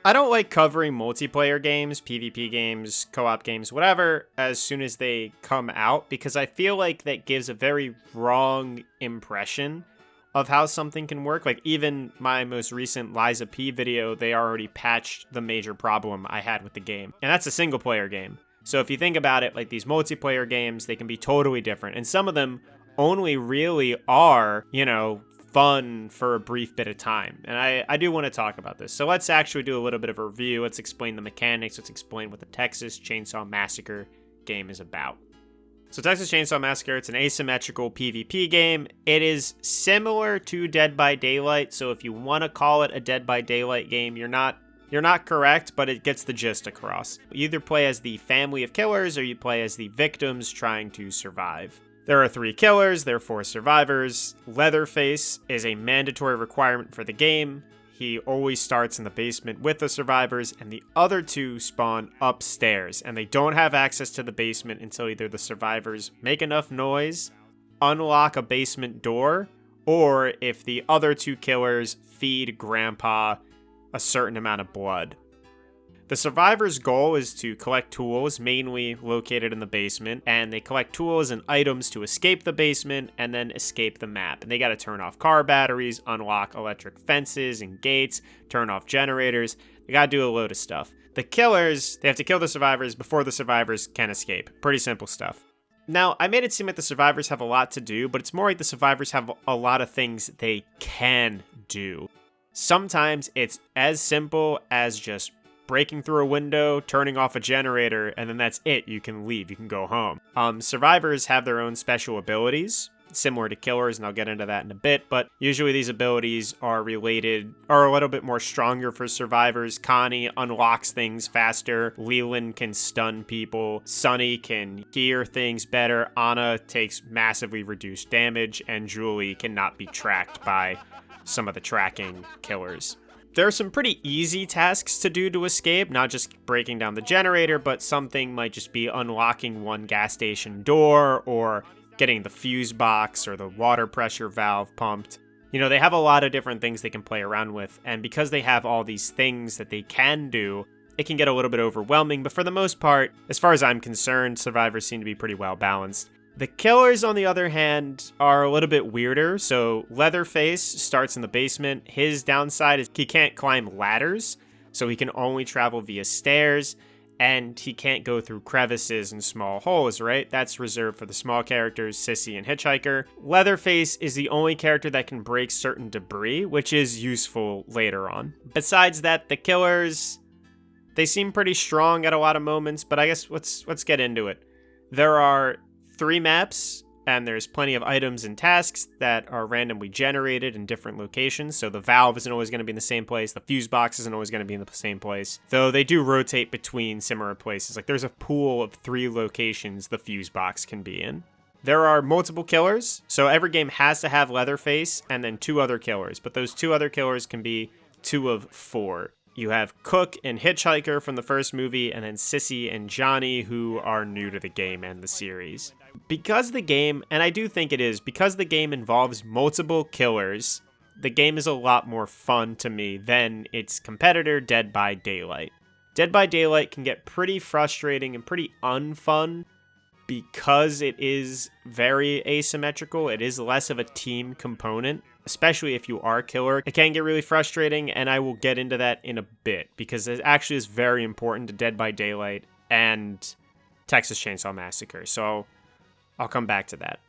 I don't like covering multiplayer games, PvP games, co-op games, whatever, as soon as they come out, because I feel like that gives a very wrong impression of how something can work. Like, even my most recent Liza P video, they already patched the major problem I had with the game. And that's a single player game. So if you think about it, like these multiplayer games, they can be totally different. And some of them only really are, fun for a brief bit of time. And I do want to talk about this. So let's actually do a little bit of a review. Let's explain the mechanics. Let's explain what the Texas Chainsaw Massacre game is about. So Texas Chain Saw Massacre, it's an asymmetrical PvP game. It is similar to Dead by Daylight. So if you want to call it a Dead by Daylight game, you're not correct, but it gets the gist across. You either play as the family of killers or you play as the victims trying to survive. There are 3 killers, there are 4 survivors. Leatherface is a mandatory requirement for the game. He always starts in the basement with the survivors, and the other 2 spawn upstairs, and they don't have access to the basement until either the survivors make enough noise, unlock a basement door, or if the other 2 killers feed Grandpa a certain amount of blood. The survivor's goal is to collect tools, mainly located in the basement, and they collect tools and items to escape the basement and then escape the map. And they gotta turn off car batteries, unlock electric fences and gates, turn off generators. They gotta do a load of stuff. The killers, they have to kill the survivors before the survivors can escape. Pretty simple stuff. Now, I made it seem like the survivors have a lot to do, but it's more like the survivors have a lot of things they can do. Sometimes it's as simple as just breaking through a window, turning off a generator, and then that's it. You can leave. You can go home. Survivors have their own special abilities, similar to killers, and I'll get into that in a bit, but usually these abilities are a little bit more stronger for survivors. Connie unlocks things faster. Leland can stun people. Sunny can hear things better. Anna takes massively reduced damage, and Julie cannot be tracked by some of the tracking killers. There are some pretty easy tasks to do to escape, not just breaking down the generator, but something might just be unlocking one gas station door or getting the fuse box or the water pressure valve pumped. They have a lot of different things they can play around with, and because they have all these things that they can do, it can get a little bit overwhelming, but for the most part, as far as I'm concerned, survivors seem to be pretty well balanced. The killers, on the other hand, are a little bit weirder. So Leatherface starts in the basement. His downside is he can't climb ladders, so he can only travel via stairs, and he can't go through crevices and small holes, right? That's reserved for the small characters, Sissy and Hitchhiker. Leatherface is the only character that can break certain debris, which is useful later on. Besides that, the killers, they seem pretty strong at a lot of moments, but I guess let's get into it. There are 3 maps, and there's plenty of items and tasks that are randomly generated in different locations. So the valve isn't always going to be in the same place. The fuse box isn't always going to be in the same place, though they do rotate between similar places. Like there's a pool of 3 locations the fuse box can be in. There are multiple killers, so every game has to have Leatherface and then 2 other killers, but those 2 other killers can be 2 of 4. You have Cook and Hitchhiker from the first movie, and then Sissy and Johnny, who are new to the game and the series. Because the game, and I do think it is, because the game involves multiple killers, the game is a lot more fun to me than its competitor, Dead by Daylight. Dead by Daylight can get pretty frustrating and pretty unfun because it is very asymmetrical. It is less of a team component, especially if you are a killer. It can get really frustrating, and I will get into that in a bit because it actually is very important to Dead by Daylight and Texas Chainsaw Massacre. So I'll come back to that.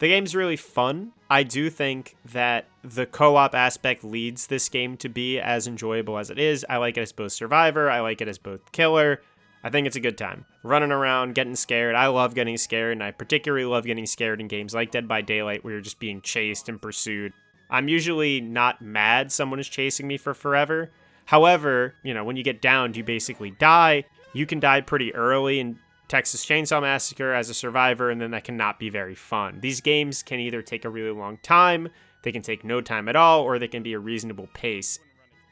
The game's really fun. I do think that the co-op aspect leads this game to be as enjoyable as it is. I like it as both survivor. I like it as both killer. I think it's a good time. Running around, getting scared. I love getting scared, and I particularly love getting scared in games like Dead by Daylight where you're just being chased and pursued. I'm usually not mad someone is chasing me for forever. However, when you get downed, you basically die. You can die pretty early in Texas Chainsaw Massacre as a survivor, and then that cannot be very fun. These games can either take a really long time, they can take no time at all, or they can be a reasonable pace.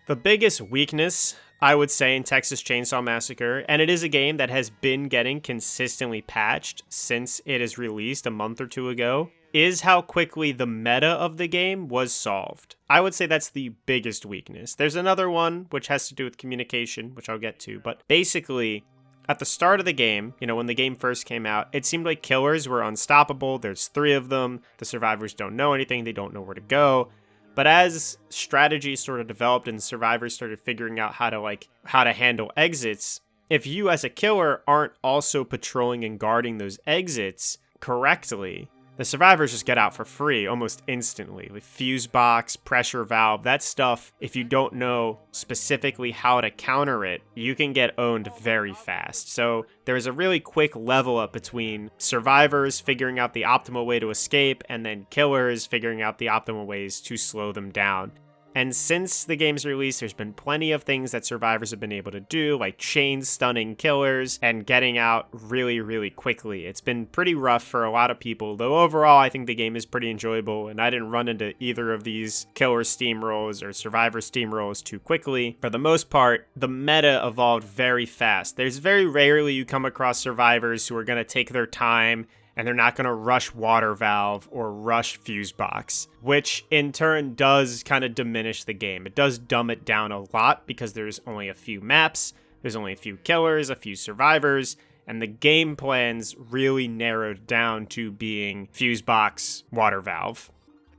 The biggest weakness, I would say, in Texas Chainsaw Massacre, and it is a game that has been getting consistently patched since it is released a month or 2 ago, is how quickly the meta of the game was solved. I would say that's the biggest weakness. There's another one which has to do with communication, which I'll get to, but basically, at the start of the game, when the game first came out, it seemed like killers were unstoppable. There's 3 of them. The survivors don't know anything. They don't know where to go. But as strategy sort of developed and survivors started figuring out how to handle exits, if you as a killer aren't also patrolling and guarding those exits correctly, the survivors just get out for free almost instantly. With fuse box, pressure valve, that stuff, if you don't know specifically how to counter it, you can get owned very fast. So there's a really quick level up between survivors figuring out the optimal way to escape and then killers figuring out the optimal ways to slow them down. And since the game's release, there's been plenty of things that survivors have been able to do, like chain stunning killers and getting out really, really quickly. It's been pretty rough for a lot of people, though overall I think the game is pretty enjoyable, and I didn't run into either of these killer steamrolls or survivor steamrolls too quickly. For the most part, the meta evolved very fast. There's very rarely you come across survivors who are going to take their time and they're not going to rush water valve or rush fuse box, which in turn does kind of diminish the game. It does dumb it down a lot because there's only a few maps, there's only a few killers, a few survivors, and the game plan's really narrowed down to being fuse box, water valve.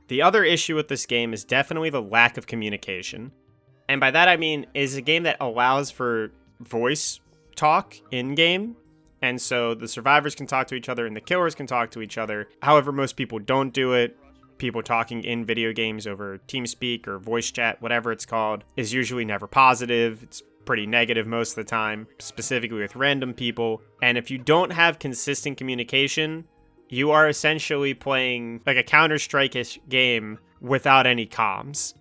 The other issue with this game is definitely the lack of communication. And by that I mean, is a game that allows for voice talk in-game. And so the survivors can talk to each other and the killers can talk to each other. However, most people don't do it. People talking in video games over TeamSpeak or voice chat, whatever it's called, is usually never positive. It's pretty negative most of the time, specifically with random people. And if you don't have consistent communication, you are essentially playing like a Counter-Strike-ish game without any comms.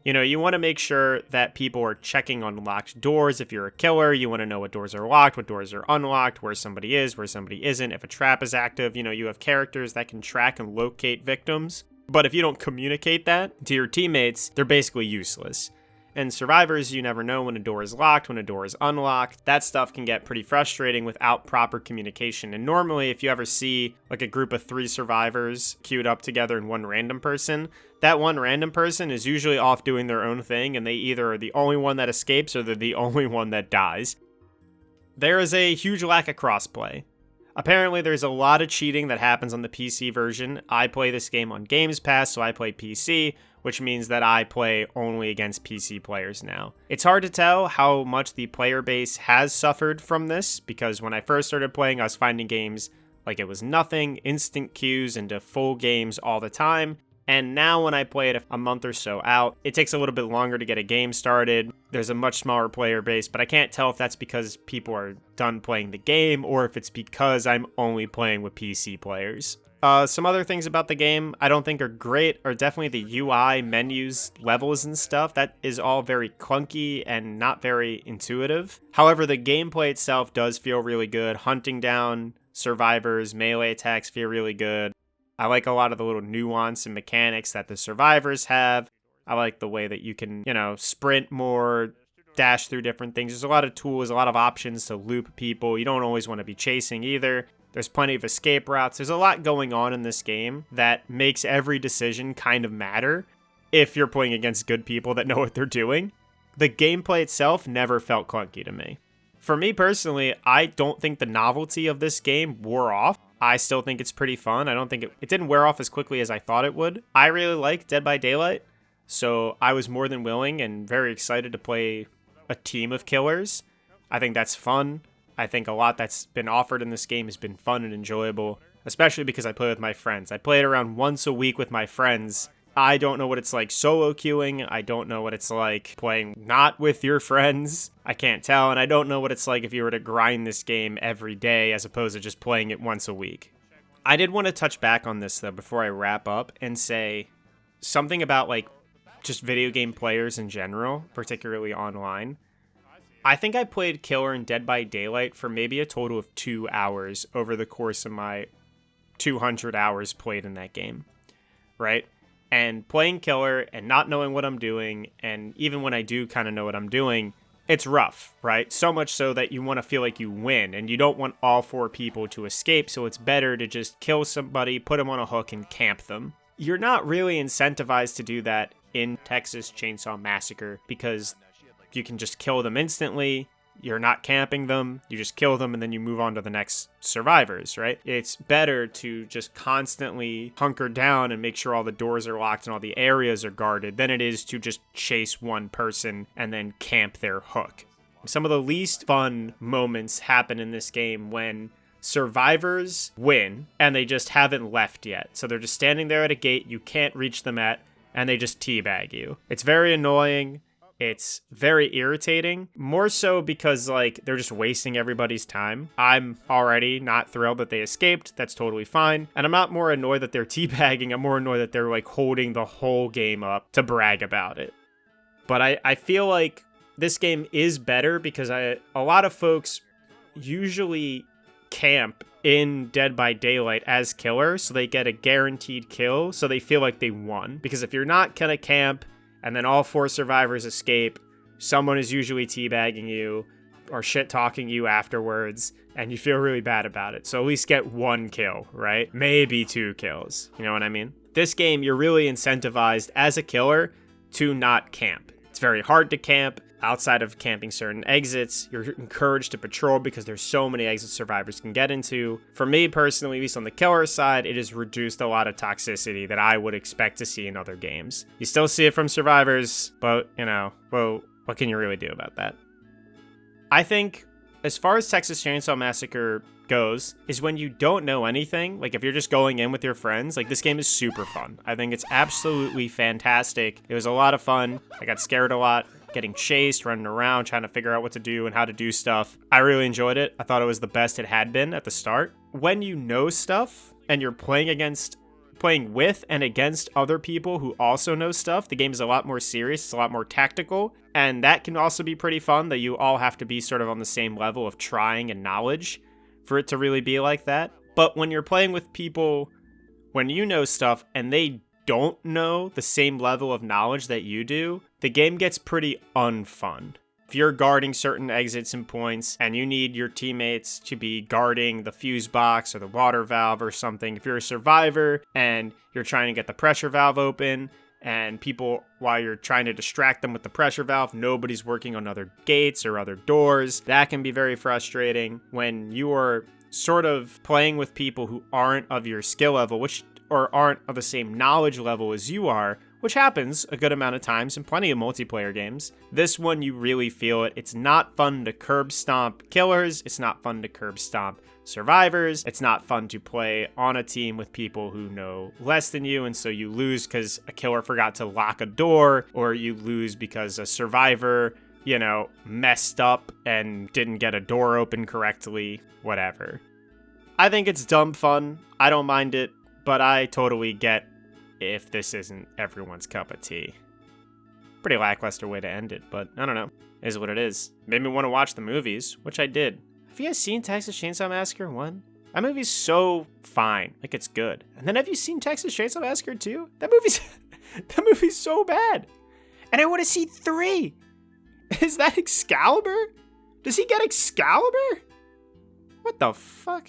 You want to make sure that people are checking on locked doors. If you're a killer, you want to know what doors are locked, what doors are unlocked, where somebody is, where somebody isn't. If a trap is active, you have characters that can track and locate victims. But if you don't communicate that to your teammates, they're basically useless. And survivors, you never know when a door is locked, when a door is unlocked. That stuff can get pretty frustrating without proper communication. And normally, if you ever see like a group of 3 survivors queued up together and one random person, that one random person is usually off doing their own thing, and they either are the only one that escapes or they're the only one that dies. There is a huge lack of crossplay. Apparently, there's a lot of cheating that happens on the PC version. I play this game on Games Pass, so I play PC, which means that I play only against PC players now. It's hard to tell how much the player base has suffered from this, because when I first started playing, I was finding games like it was nothing, instant queues into full games all the time. And now when I play it a month or so out, it takes a little bit longer to get a game started. There's a much smaller player base, but I can't tell if that's because people are done playing the game or if it's because I'm only playing with PC players. Some other things about the game I don't think are great are definitely the UI, menus, levels, and stuff. That is all very clunky and not very intuitive. However, the gameplay itself does feel really good. Hunting down survivors, melee attacks feel really good. I like a lot of the little nuance and mechanics that the survivors have. I like the way that you can, sprint more, dash through different things. There's a lot of tools, a lot of options to loop people. You don't always want to be chasing either. There's plenty of escape routes. There's a lot going on in this game that makes every decision kind of matter if you're playing against good people that know what they're doing. The gameplay itself never felt clunky to me. For me personally, I don't think the novelty of this game wore off. I still think it's pretty fun. I don't think it didn't wear off as quickly as I thought it would. I really like Dead by Daylight, so I was more than willing and very excited to play a team of killers. I think that's fun. I think a lot that's been offered in this game has been fun and enjoyable, especially because I play with my friends. I play it around once a week with my friends. I don't know what it's like solo queuing. I don't know what it's like playing not with your friends. I can't tell, and I don't know what it's like if you were to grind this game every day as opposed to just playing it once a week. I did want to touch back on this, though, before I wrap up and say something about, just video game players in general, particularly online. I think I played Killer and Dead by Daylight for maybe a total of 2 hours over the course of my 200 hours played in that game, right? And playing Killer and not knowing what I'm doing, and even when I do kind of know what I'm doing, it's rough, right? So much so that you want to feel like you win, and you don't want all 4 people to escape, so it's better to just kill somebody, put them on a hook, and camp them. You're not really incentivized to do that in Texas Chainsaw Massacre because you can just kill them instantly. You're not camping them, you just kill them, and then you move on to the next survivors, right? It's better to just constantly hunker down and make sure all the doors are locked and all the areas are guarded than it is to just chase one person and then camp their hook. Some of the least fun moments happen in this game when survivors win and they just haven't left yet. So they're just standing there at a gate you can't reach them at, and they just teabag you. It's very annoying. It's very irritating, more so because, like, they're just wasting everybody's time. I'm already not thrilled that they escaped. That's totally fine. And I'm not more annoyed that they're teabagging. I'm more annoyed that they're, like, holding the whole game up to brag about it. But I feel like this game is better because a lot of folks usually camp in Dead by Daylight as killer, so they get a guaranteed kill, so they feel like they won. Because if you're not gonna camp, and then all 4 survivors escape, someone is usually teabagging you or shit-talking you afterwards, and you feel really bad about it. So at least get 1 kill, right? Maybe 2 kills. You know what I mean? This game, you're really incentivized as a killer to not camp. It's very hard to camp. Outside of camping certain exits, you're encouraged to patrol because there's so many exits survivors can get into. For me personally, at least on the killer side, it has reduced a lot of toxicity that I would expect to see in other games. You still see it from survivors, but, well, what can you really do about that? I think, as far as Texas Chainsaw Massacre goes, is when you don't know anything, like if you're just going in with your friends, like this game is super fun. I think it's absolutely fantastic. It was a lot of fun. I got scared a lot. Getting chased, running around, trying to figure out what to do and how to do stuff. I really enjoyed it. I thought it was the best it had been at the start. When you know stuff and you're playing with and against other people who also know stuff, the game is a lot more serious, it's a lot more tactical, and that can also be pretty fun, that you all have to be sort of on the same level of trying and knowledge for it to really be like that. But when you're playing with people, when you know stuff and they don't know the same level of knowledge that you do, the game gets pretty unfun. If you're guarding certain exits and points and you need your teammates to be guarding the fuse box or the water valve or something, if you're a survivor and you're trying to get the pressure valve open and people, while you're trying to distract them with the pressure valve, nobody's working on other gates or other doors, that can be very frustrating. When you are sort of playing with people who aren't of your skill level, or aren't of the same knowledge level as you are, which happens a good amount of times in plenty of multiplayer games. This one, you really feel it. It's not fun to curb stomp killers. It's not fun to curb stomp survivors. It's not fun to play on a team with people who know less than you, and so you lose because a killer forgot to lock a door, or you lose because a survivor, messed up and didn't get a door open correctly, whatever. I think it's dumb fun. I don't mind it. But I totally get if this isn't everyone's cup of tea. Pretty lackluster way to end it, but I don't know. It is what it is. Made me want to watch the movies, which I did. Have you guys seen Texas Chainsaw Massacre 1? That movie's so fine. Like, it's good. And then have you seen Texas Chainsaw Massacre 2? That movie's so bad. And I want to see 3. Is that Excalibur? Does he get Excalibur? What the fuck?